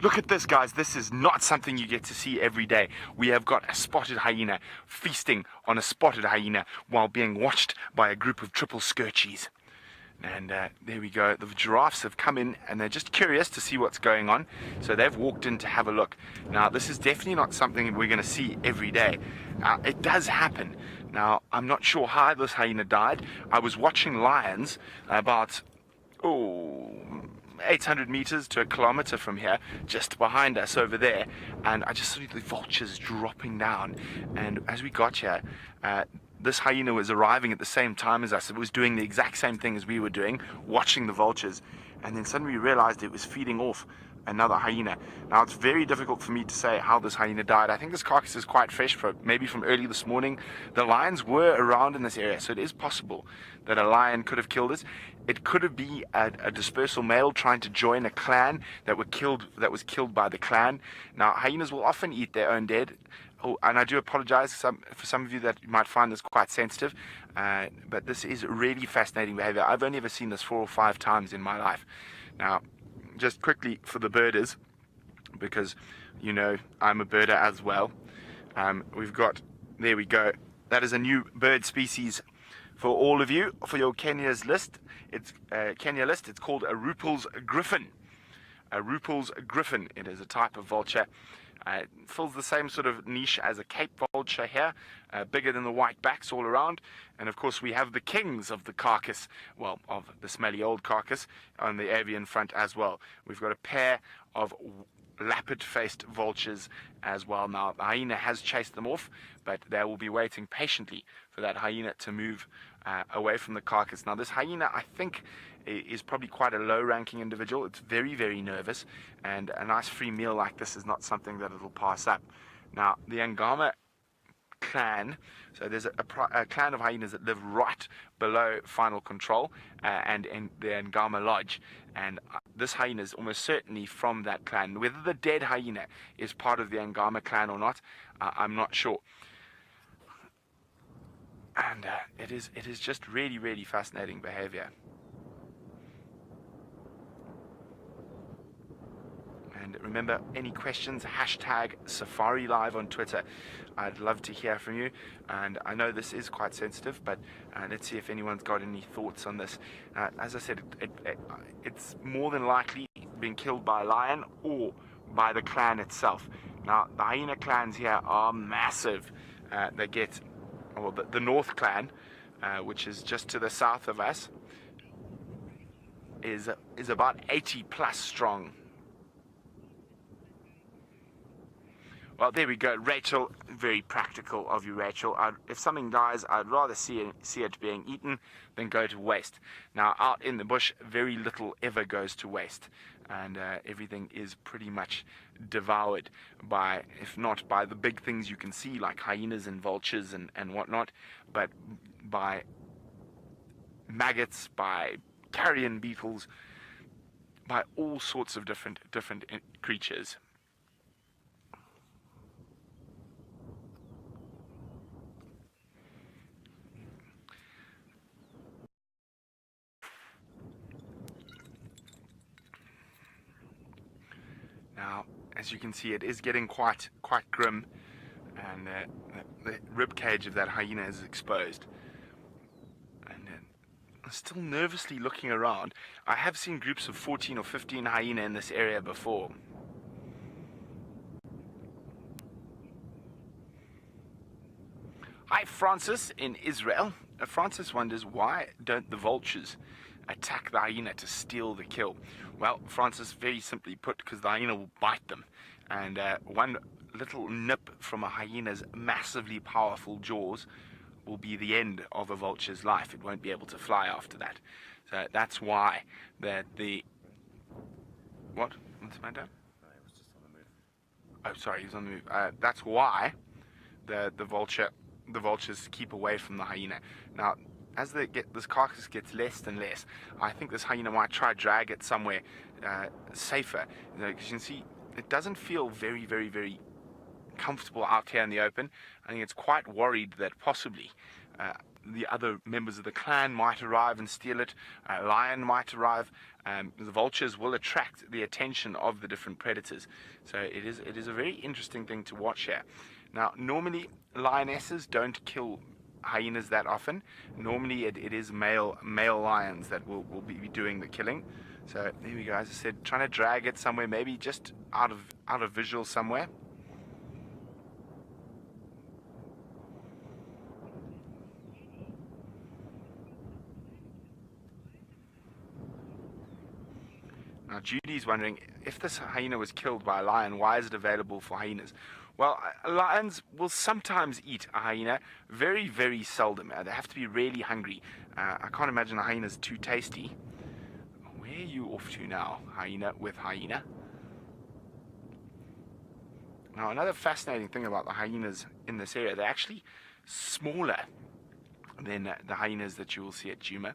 Look at this, guys. This is not something you get to see every day. We have got a spotted hyena feasting on a spotted hyena while being watched by a group of triple skirchies. And there we go. The giraffes have come in and they're just curious to see what's going on. So they've walked in to have a look. Now, this is definitely not something we're going to see every day. It does happen. Now, I'm not sure how this hyena died. I was watching lions about, 800 meters to a kilometer from here, just behind us over there, and I just saw the vultures dropping down. And as we got here, this hyena was arriving at the same time as us. It was doing the exact same thing as we were doing, watching the vultures, and then suddenly we realized it was feeding off another hyena. Now, it's very difficult for me to say how this hyena died. I think this carcass is quite fresh, maybe from early this morning. The lions were around in this area, so it is possible that a lion could have killed it. It could have been a dispersal male trying to join a clan that was killed by the clan. Now, hyenas will often eat their own dead. Oh, and I do apologize for some of you that might find this quite sensitive, but this is really fascinating behavior. I've only ever seen this 4 or 5 times in my life. Now, just quickly for the birders, because you know I'm a birder as well. We've got, there we go. That is a new bird species for all of you, for your Kenya's list. It's Kenya list. It's called a Ruppel's griffin. A Ruppel's griffin. It is a type of vulture. It fills the same sort of niche as a Cape vulture here, bigger than the white backs all around. And of course we have the kings of the carcass, well, of the smelly old carcass on the avian front as well. We've got a pair of lappet-faced vultures as well. Now, the hyena has chased them off, but they will be waiting patiently for that hyena to move away from the carcass. Now, this hyena, I think, is probably quite a low-ranking individual. It's very, very nervous, and a nice free meal like this is not something that it'll pass up. Now, the Ngama clan, so there's a clan of hyenas that live right below final control and in the Ngama lodge, and this hyena is almost certainly from that clan. Whether the dead hyena is part of the Ngama clan or not, I'm not sure. And it is just really, really fascinating behavior. And remember, any questions, hashtag Safari Live on Twitter. I'd love to hear from you. And I know this is quite sensitive, but let's see if anyone's got any thoughts on this. As I said, it's more than likely being killed by a lion or by the clan itself. Now, the hyena clans here are massive. They get, well, the North clan, which is just to the south of us, is about 80 plus strong. Well, there we go. Rachel, very practical of you, Rachel. If something dies, I'd rather see it being eaten than go to waste. Now, out in the bush, very little ever goes to waste. And everything is pretty much devoured by, if not by the big things you can see, like hyenas and vultures and whatnot, but by maggots, by carrion beetles, by all sorts of different creatures. Now, as you can see, it is getting quite grim, and the rib cage of that hyena is exposed. And still nervously looking around. I have seen groups of 14 or 15 hyena in this area before. Hi, Francis in Israel. Francis wonders, why don't the vultures attack the hyena to steal the kill? Well, Francis, very simply put, because the hyena will bite them, and one little nip from a hyena's massively powerful jaws will be the end of a vulture's life. It won't be able to fly after that. So that's why what's the matter? No, he was just on the move. Oh, sorry, he's on the move. That's why the vultures keep away from the hyena. Now, as this carcass gets less and less, I think this hyena might try drag it somewhere safer. Because you can see, it doesn't feel very, very, very comfortable out here in the open. I think it's quite worried that possibly the other members of the clan might arrive and steal it. A lion might arrive. The vultures will attract the attention of the different predators. So it is a very interesting thing to watch here. Now, normally lionesses don't kill hyenas that often. Normally it is male lions that will be doing the killing. So there we go. As I said, trying to drag it somewhere, maybe just out of visual somewhere. Now, Judy's wondering, if this hyena was killed by a lion, why is it available for hyenas? Well, lions will sometimes eat a hyena, very, very seldom. They have to be really hungry. I can't imagine a hyena's too tasty. Where are you off to now, hyena with hyena? Now, another fascinating thing about the hyenas in this area, they're actually smaller than the hyenas that you will see at Djuma.